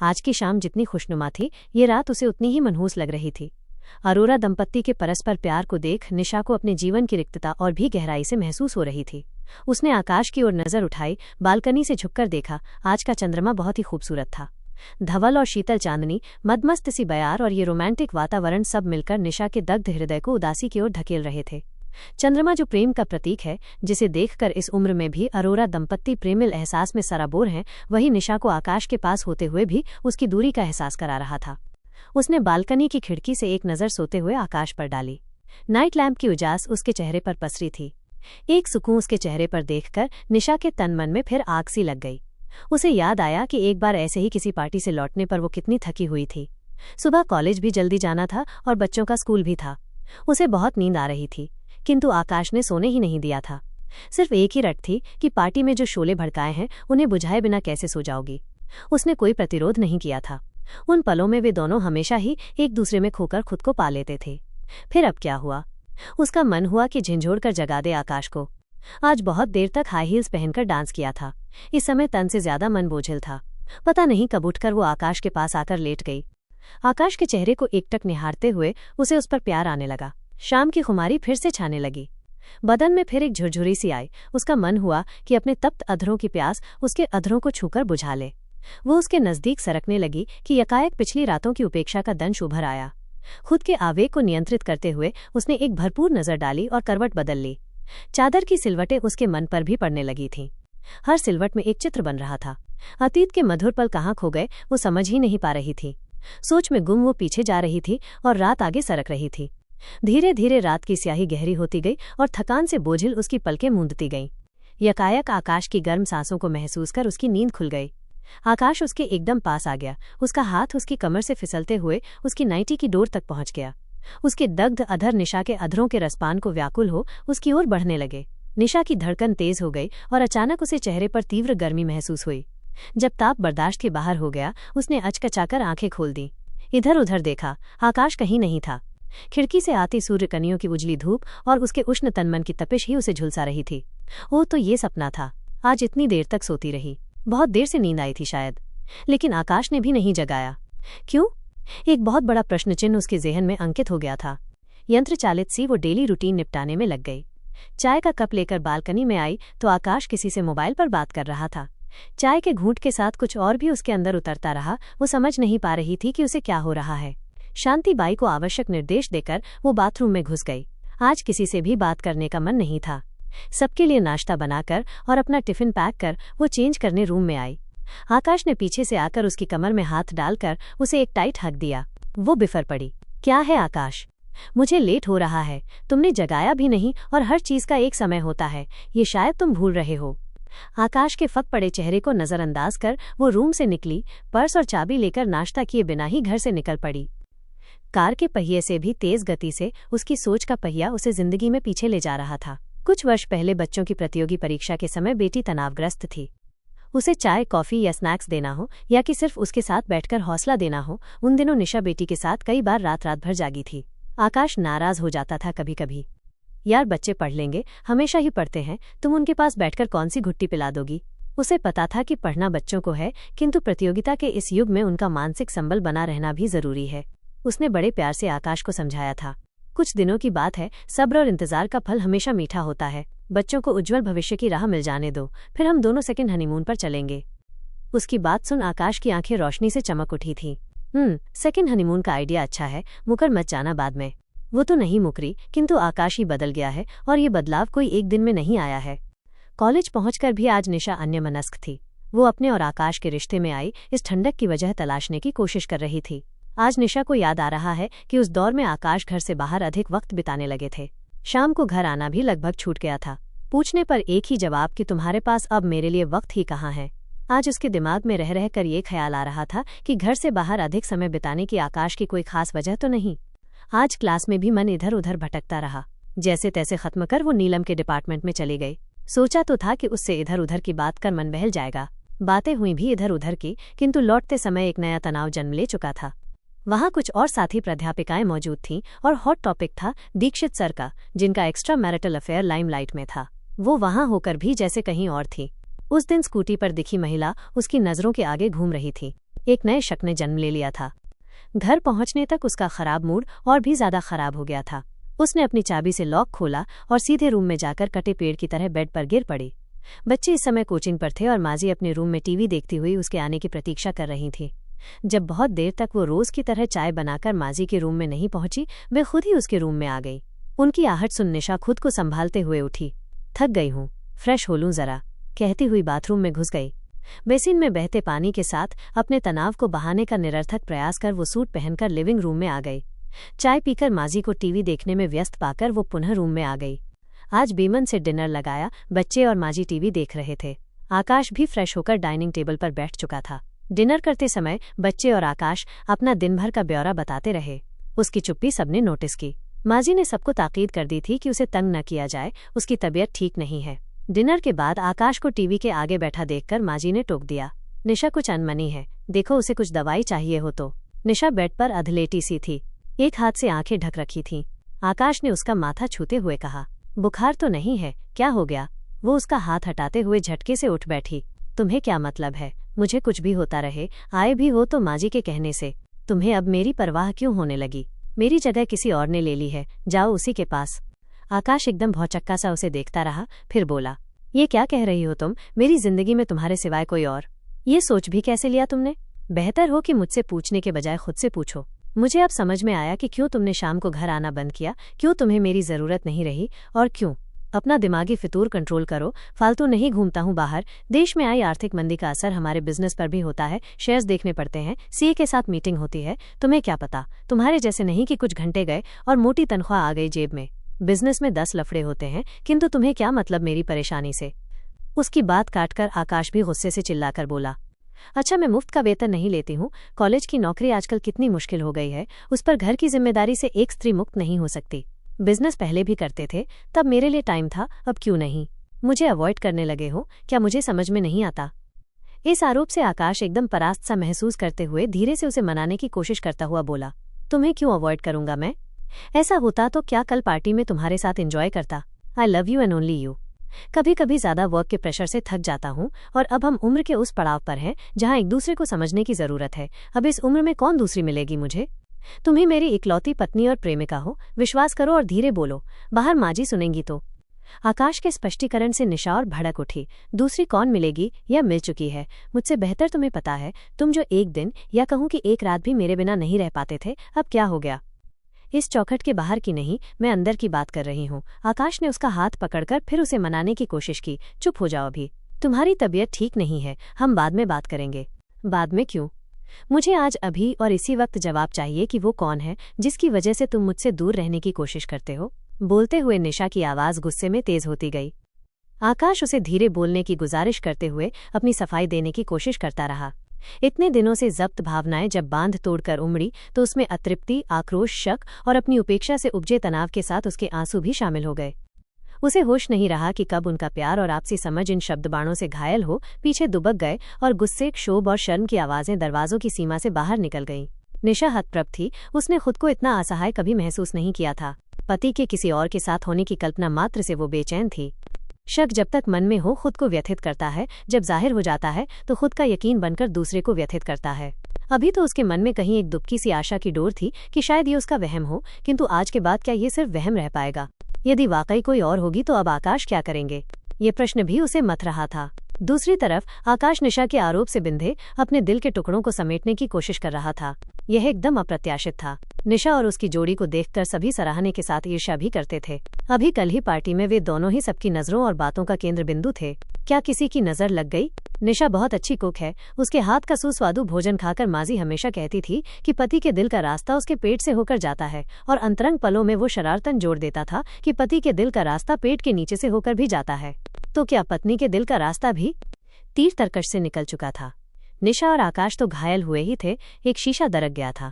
आज की शाम जितनी खुशनुमा थी, ये रात उसे उतनी ही मनहूस लग रही थी। अरोरा दंपत्ति के परस्पर प्यार को देख निशा को अपने जीवन की रिक्तता और भी गहराई से महसूस हो रही थी। उसने आकाश की ओर नजर उठाई, बालकनी से झुककर देखा। आज का चंद्रमा बहुत ही खूबसूरत था। धवल और शीतल चांदनी, मदमस्त सी बयार और ये रोमांटिक वातावरण सब मिलकर निशा के दग्ध हृदय को उदासी की ओर धकेल रहे थे। चंद्रमा जो प्रेम का प्रतीक है, जिसे देखकर इस उम्र में भी अरोरा दंपत्ति प्रेमिल एहसास में सराबोर हैं, वही निशा को आकाश के पास होते हुए भी उसकी दूरी का एहसास करा रहा था। उसने बालकनी की खिड़की से एक नज़र सोते हुए आकाश पर डाली। नाइट लैंप की उजास उसके चेहरे पर पसरी थी। एक सुकून उसके चेहरे पर देखकर निशा के तन मन में फिर आग सी लग गई। उसे याद आया कि एक बार ऐसे ही किसी पार्टी से लौटने पर वो कितनी थकी हुई थी। सुबह कॉलेज भी जल्दी जाना था और बच्चों का स्कूल भी था। उसे बहुत नींद आ रही थी, किंतु आकाश ने सोने ही नहीं दिया था। सिर्फ एक ही रट थी कि पार्टी में जो शोले भड़काए हैं, उन्हें बुझाए बिना कैसे सो जाओगी। उसने कोई प्रतिरोध नहीं किया था। उन पलों में वे दोनों हमेशा ही एक दूसरे में खोकर खुद को पा लेते थे। फिर अब क्या हुआ? उसका मन हुआ कि झिंझोड़ कर जगा दे आकाश को। आज बहुत देर तक हाई हील्स पहनकर डांस किया था। इस समय तन से ज्यादा मन बोझिल था। पता नहीं कब उठकर वो आकाश के पास आकर लेट गई। आकाश के चेहरे को एकटक निहारते हुए उसे उस पर प्यार आने लगा। शाम की खुमारी फिर से छाने लगी। बदन में फिर एक झुरझुरी सी आई। उसका मन हुआ कि अपने तप्त अधरों की प्यास उसके अधरों को छूकर बुझा ले। वो उसके नजदीक सरकने लगी कि यकायक पिछली रातों की उपेक्षा का दंश उभर आया। खुद के आवेग को नियंत्रित करते हुए उसने एक भरपूर नजर डाली और करवट बदल ली। चादर की सिलवटें उसके मन पर भी पड़ने लगी थीं। हर सिलवट में एक चित्र बन रहा था। अतीत के मधुर पल कहाँ खो गए वो समझ ही नहीं पा रही थी। सोच में गुम वो पीछे जा रही थी और रात आगे सरक रही थी। धीरे धीरे रात की स्याही गहरी होती गई और थकान से बोझिल उसकी पलकें मूंदती गईं। यकायक आकाश की गर्म सांसों को महसूस कर उसकी नींद खुल गई। आकाश उसके एकदम पास आ गया। उसका हाथ उसकी कमर से फिसलते हुए उसकी नाइटी की डोर तक पहुंच गया। उसके दग्ध अधर निशा के अधरों के रसपान को व्याकुल हो उसकी ओर बढ़ने लगे। निशा की धड़कन तेज हो गई और अचानक उसे चेहरे पर तीव्र गर्मी महसूस हुई। जब ताप बर्दाश्त के बाहर हो गया, उसने अचकचाकर आंखें खोल दी। इधर उधर देखा, आकाश कहीं नहीं था। खिड़की से आती सूर्यकनियों की उजली धूप और उसके उष्ण तनमन की तपिश ही उसे झुलसा रही थी। ओह, तो ये सपना था। आज इतनी देर तक सोती रही। बहुत देर से नींद आई थी शायद। लेकिन आकाश ने भी नहीं जगाया। क्यों? एक बहुत बड़ा प्रश्न चिन्ह उसके जेहन में अंकित हो गया था। यंत्र चालित सी वो डेली रूटीन निपटाने में लग गई। चाय का कप लेकर बालकनी में आई तो आकाश किसी से मोबाइल पर बात कर रहा था। चाय के घूंट के साथ कुछ और भी उसके अंदर उतरता रहा। वो समझ नहीं पा रही थी कि उसे क्या हो रहा है। शांति बाई को आवश्यक निर्देश देकर वो बाथरूम में घुस गई। आज किसी से भी बात करने का मन नहीं था। सबके लिए नाश्ता बनाकर और अपना टिफिन पैक कर वो चेंज करने रूम में आई। आकाश ने पीछे से आकर उसकी कमर में हाथ डालकर उसे एक टाइट हग दिया। वो बिफर पड़ी। क्या है आकाश? मुझे लेट हो रहा है। तुमने जगाया भी नहीं और हर चीज का एक समय होता है, ये शायद तुम भूल रहे हो। आकाश के फक पड़े चेहरे को नजरअंदाज कर वो रूम से निकली। पर्स और चाबी लेकर नाश्ता किए बिना ही घर से निकल पड़ी। कार के पहिए से भी तेज गति से उसकी सोच का पहिया उसे जिंदगी में पीछे ले जा रहा था। कुछ वर्ष पहले बच्चों की प्रतियोगी परीक्षा के समय बेटी तनावग्रस्त थी। उसे चाय, कॉफी या स्नैक्स देना हो या कि सिर्फ उसके साथ बैठकर हौसला देना हो, उन दिनों निशा बेटी के साथ कई बार रात रात भर जागी थी। आकाश नाराज हो जाता था कभी कभी। यार, बच्चे पढ़ लेंगे, हमेशा ही पढ़ते हैं, तुम उनके पास बैठकर कौन सी घुट्टी पिला दोगी। उसे पता था कि पढ़ना बच्चों को है, किंतु प्रतियोगिता के इस युग में उनका मानसिक संबल बना रहना भी जरूरी है। उसने बड़े प्यार से आकाश को समझाया था। कुछ दिनों की बात है, सब्र और इंतजार का फल हमेशा मीठा होता है। बच्चों को उज्जवल भविष्य की राह मिल जाने दो, फिर हम दोनों सेकंड हनीमून पर चलेंगे। उसकी बात सुन आकाश की आंखें रोशनी से चमक उठी थीं। सेकंड हनीमून का आइडिया अच्छा है, मुकर मत जाना बाद में। वो तो नहीं मुकरी, किंतु आकाश ही बदल गया है और ये बदलाव कोई एक दिन में नहीं आया है। कॉलेज पहुंचकर भी आज निशा अन्यमनस्क थी। वो अपने और आकाश के रिश्ते में आई इस ठंडक की वजह तलाशने की कोशिश कर रही थी। आज निशा को याद आ रहा है कि उस दौर में आकाश घर से बाहर अधिक वक्त बिताने लगे थे। शाम को घर आना भी लगभग छूट गया था। पूछने पर एक ही जवाब कि तुम्हारे पास अब मेरे लिए वक्त ही कहाँ है। आज उसके दिमाग में रह कर ये ख्याल आ रहा था कि घर से बाहर अधिक समय बिताने की आकाश की कोई खास वजह तो नहीं। आज क्लास में भी मन इधर उधर भटकता रहा। जैसे तैसे खत्म कर वो नीलम के डिपार्टमेंट में चली गई। सोचा तो था कि उससे इधर उधर की बात कर मन बहल जाएगा। बातें हुई भी इधर उधर की, किंतु लौटते समय एक नया तनाव जन्म ले चुका था। वहाँ कुछ और साथी प्राध्यापिकाएं मौजूद थीं और हॉट टॉपिक था दीक्षित सर का, जिनका एक्स्ट्रा मैरिटल अफेयर लाइमलाइट में था। वो वहाँ होकर भी जैसे कहीं और थी। उस दिन स्कूटी पर दिखी महिला उसकी नजरों के आगे घूम रही थी। एक नए शक ने जन्म ले लिया था। घर पहुंचने तक उसका खराब मूड और भी ज्यादा खराब हो गया था। उसने अपनी चाबी से लॉक खोला और सीधे रूम में जाकर कटे पेड़ की तरह बेड पर गिर पड़ी। बच्चे इस समय कोचिंग पर थे और माजी अपने रूम में टीवी देखती हुई उसके आने की प्रतीक्षा कर रही थी। जब बहुत देर तक वो रोज की तरह चाय बनाकर माजी के रूम में नहीं पहुंची, वे खुद ही उसके रूम में आ गई। उनकी आहट सुन निशा खुद को संभालते हुए उठी। थक गई हूँ, फ्रेश हो लूं जरा, कहती हुई बाथरूम में घुस गई। बेसिन में बहते पानी के साथ अपने तनाव को बहाने का निरर्थक प्रयास कर वो सूट पहनकर लिविंग रूम में आ गई। चाय पीकर माजी को टीवी देखने में व्यस्त पाकर वो पुनः रूम में आ गई। आज बेमन से डिनर लगाया, बच्चे और माजी टीवी देख रहे थे। आकाश भी फ्रेश होकर डाइनिंग टेबल पर बैठ चुका था। डिनर करते समय बच्चे और आकाश अपना दिन भर का ब्यौरा बताते रहे। उसकी चुप्पी सबने नोटिस की। माजी ने सबको ताकीद कर दी थी कि उसे तंग न किया जाए, उसकी तबीयत ठीक नहीं है। डिनर के बाद आकाश को टीवी के आगे बैठा देखकर माजी ने टोक दिया, निशा कुछ अनमनी है, देखो उसे कुछ दवाई चाहिए हो तो। निशा बेड पर अधलेटी सी थी, एक हाथ से आंखें ढक रखी थीं। आकाश ने उसका माथा छूते हुए कहा, बुखार तो नहीं है, क्या हो गया? वो उसका हाथ हटाते हुए झटके से उठ बैठी। तुम्हें क्या मतलब है, मुझे कुछ भी होता रहे, आए भी हो तो माजी के कहने से। तुम्हें अब मेरी परवाह क्यों होने लगी? मेरी जगह किसी और ने ले ली है, जाओ उसी के पास। आकाश एकदम भौचक्का सा उसे देखता रहा, फिर बोला, ये क्या कह रही हो तुम? मेरी जिंदगी में तुम्हारे सिवाय कोई और? ये सोच भी कैसे लिया तुमने? बेहतर हो कि मुझसे पूछने के बजाय खुद से पूछो। मुझे अब समझ में आया कि क्यों तुमने शाम को घर आना बंद किया, क्यों तुम्हें मेरी जरूरत नहीं रही, और क्यों। अपना दिमागी फितूर कंट्रोल करो, फालतू नहीं घूमता हूँ बाहर। देश में आई आर्थिक मंदी का असर हमारे बिजनेस पर भी होता है, शेयर्स देखने पड़ते हैं, सीए के साथ मीटिंग होती है। तुम्हें क्या पता, तुम्हारे जैसे नहीं कि कुछ घंटे गए और मोटी तनख्वाह आ गई जेब में। बिजनेस में 10 लफड़े होते हैं, किंतु तुम्हें क्या मतलब मेरी परेशानी से? उसकी बात काटकर आकाश भी गुस्से से चिल्लाकर बोला, अच्छा मैं मुफ्त का वेतन नहीं लेती हूँ, कॉलेज की नौकरी आजकल कितनी मुश्किल हो गई है, उस पर घर की जिम्मेदारी से एक स्त्री मुक्त नहीं हो सकती। बिजनेस पहले भी करते थे, तब मेरे लिए टाइम था, अब क्यों नहीं? मुझे अवॉइड करने लगे हो क्या? मुझे समझ में नहीं आता। इस आरोप से आकाश एकदम परास्त सा महसूस करते हुए धीरे से उसे मनाने की कोशिश करता हुआ बोला, तुम्हें क्यों अवॉइड करूंगा मैं? ऐसा होता तो क्या कल पार्टी में तुम्हारे साथ एंजॉय करता। I love you and only you. कभी कभी ज्यादा वर्क के प्रेशर से थक जाता हूँ, और अब हम उम्र के उस पड़ाव पर हैं जहाँ एक दूसरे को समझने की जरूरत है। अब इस उम्र में कौन दूसरी मिलेगी मुझे? तुम्ही मेरी इकलौती पत्नी और प्रेमिका हो, विश्वास करो और धीरे बोलो, बाहर माजी सुनेंगी तो। आकाश के स्पष्टीकरण से निशा और भड़क उठी, दूसरी कौन मिलेगी, यह मिल चुकी है। मुझसे बेहतर तुम्हें पता है, तुम जो एक दिन या कहूँ कि एक रात भी मेरे बिना नहीं रह पाते थे, अब क्या हो गया? इस चौखट के बाहर की नहीं, मैं अंदर की बात कर रही हूँ। आकाश ने उसका हाथ पकड़कर फिर उसे मनाने की कोशिश की, चुप हो जाओ अभी, तुम्हारी तबीयत ठीक नहीं है, हम बाद में बात करेंगे। बाद में क्यों? मुझे आज अभी और इसी वक्त जवाब चाहिए कि वो कौन है जिसकी वजह से तुम मुझसे दूर रहने की कोशिश करते हो। बोलते हुए निशा की आवाज गुस्से में तेज होती गई। आकाश उसे धीरे बोलने की गुजारिश करते हुए अपनी सफाई देने की कोशिश करता रहा। इतने दिनों से जब्त भावनाएं जब बांध तोड़कर उमड़ी तो उसमें अतृप्ति, आक्रोश, शक और अपनी उपेक्षा से उपजे तनाव के साथ उसके आंसू भी शामिल हो गए। उसे होश नहीं रहा कि कब उनका प्यार और आपसी समझ इन शब्दबाणों से घायल हो पीछे दुबक गए और गुस्से, क्षोभ और शर्म की आवाजें दरवाजों की सीमा से बाहर निकल गईं। निशा हतप्रभ थी, उसने खुद को इतना असहाय कभी महसूस नहीं किया था। पति के किसी और के साथ होने की कल्पना मात्र से वो बेचैन थी। शक जब तक मन में हो खुद को व्यथित करता है, जब जाहिर हो जाता है तो खुद का यकीन बनकर दूसरे को व्यथित करता है। अभी तो उसके मन में कहीं एक दुबकी सी आशा की डोर थी कि शायद ये उसका वहम हो, किंतु आज के बाद क्या ये सिर्फ वहम रह पाएगा? यदि वाकई कोई और होगी तो अब आकाश क्या करेंगे? ये प्रश्न भी उसे मथ रहा था। दूसरी तरफ आकाश निशा के आरोप से बिंधे अपने दिल के टुकड़ों को समेटने की कोशिश कर रहा था। यह एकदम अप्रत्याशित था। निशा और उसकी जोड़ी को देखकर सभी सराहने के साथ ईर्ष्या भी करते थे। अभी कल ही पार्टी में वे दोनों ही सबकी नजरों और बातों का केंद्र बिंदु थे। क्या किसी की नजर लग गई? निशा बहुत अच्छी कुक है, उसके हाथ का सुस्वादु भोजन खाकर माजी हमेशा कहती थी कि पति के दिल का रास्ता उसके पेट से होकर जाता है, और अंतरंग पलों में वो शरारतन जोड़ देता था कि पति के दिल का रास्ता पेट के नीचे से होकर भी जाता है। तो क्या पत्नी के दिल का रास्ता भी? तीर तरकश से निकल चुका था। निशा और आकाश तो घायल हुए ही थे, एक शीशा दरक गया था।